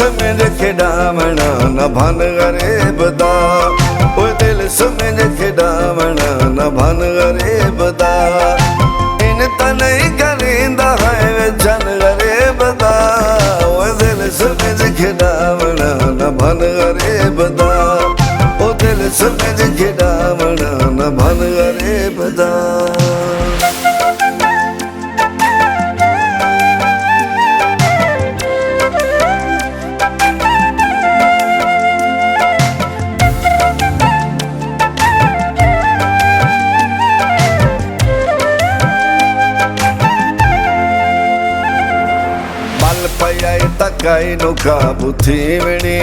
समझ खिडावना न भन गरीब दा, ओ दिल समझ खिडावना न भन गरीब दा। इन त नहीं करींदा है वे जन गरीब दा, ओ दिल समझ खिडावना न भन गरीब दा, ओ दिल समझ खिडावना न भन गरीब दा। पयाई तकाई नु काबू थी वणी,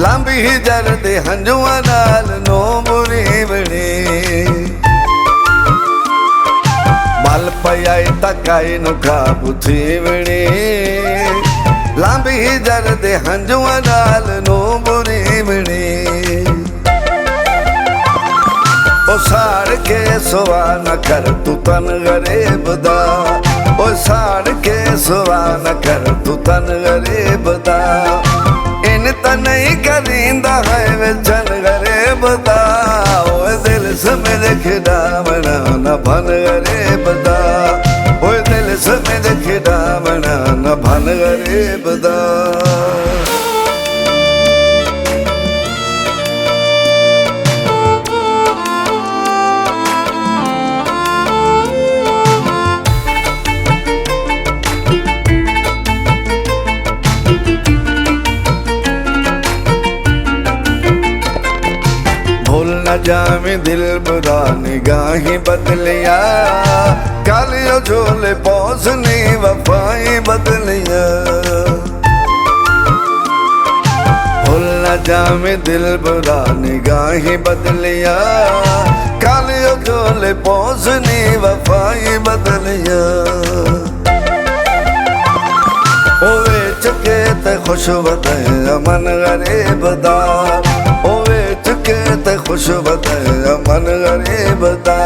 लांबी जर दे हंजुआ नाल नो बुरी वणी। बल पयाई तकाई नु काबू थी वणी, लांबी जर दे हंजुआ नाल नो बुरी वणी। ओ साड़ के सुवा न कर तू तन गरीब दा, ओ साड़ के सुवा न कर तू तन गरीब दा। इन त नहीं करींदा है वे जन गरीब दा, ओ दिल समझ खिडावना न भन गरीब दा, ओ दिल समझ खिडावना न भन गरीब दा। भूल न जावे दिल बुरा निगाही बदलिया, कालियो झोले पौसनी वफाई बदलिया। भूल न जावे दिल बुरा निगाही बदलिया, कालियो झोले पौसनी वफाई बदलिया। ओ वेच के ते खुश बते मन गरीब दा, ओ वेच के ते खुश बते मन गरीब दा।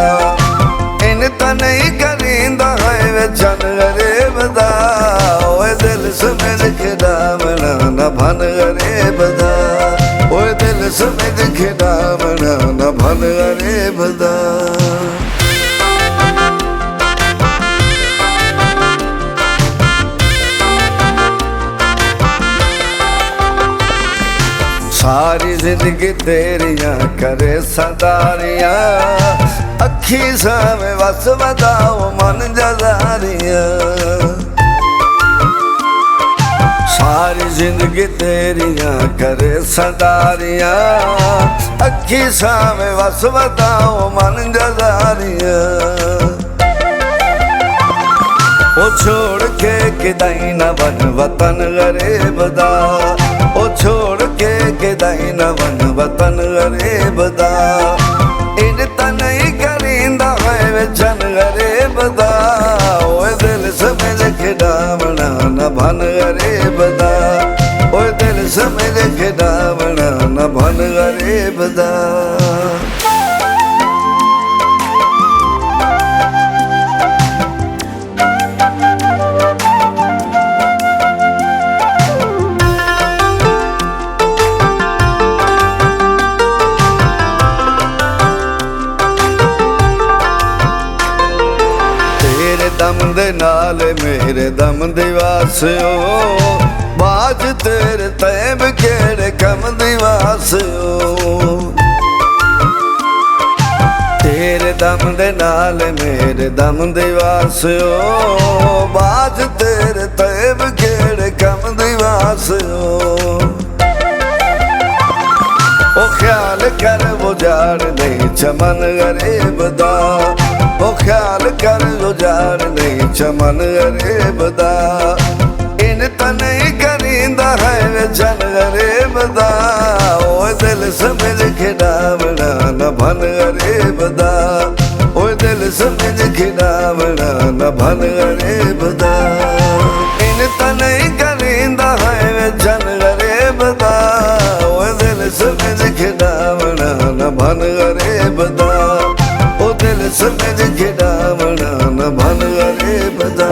इन त नहीं करींदा है वे जन गरीब दा, ओ दिल समझ खिडावना न भन गरीब दा, ओ दिल समझ खिडावना न भन गरीब दा। सारी जिंदगी तेरियां करे सदारियां, अखी सावे वस वदाओ मन जजारियां। सारी जिंदगी तेरियां करे सदारियां, अखी सावे वस वदाओ मन जजारियां। ओ छोड़ के किदाई न वन वतन गरीब दा, ओ छोड़ के किदाई न वन वतन गरीब दा। इन त नहीं करींदा है वे जन गरीब दा, ओ दिल समझ खिडावना न भन गरीब दा, ओ दिल समझ खिडावना न भन गरीब दा। दम दे नाल मेरे दम दिवासियो, बाज तेरे तैब केड़े कम दिवासियो। तेरे दम दे नाल मेरे दम दिवासियो, बाज तेरे तैब केड़े कम दिवासियो। ओ ख्याल कर वो जाड़ नहीं चमन गरीब दा, ओ ख्याल कर वो जाड़ नहीं चमन गरीब दा। इन त नहीं करींदा है वे जन गरीब दा, ओ दिल समझ खिडावना न भन गरीब दा, ओ दिल समझ खिडावना न भन गरीब दा। इन त नहीं करींदा है वे जन गरीब दा, ओ दिल समझ खिडावना न भन गरीब दा, ओ दिल समझ खिडावना न भन गरीब दा।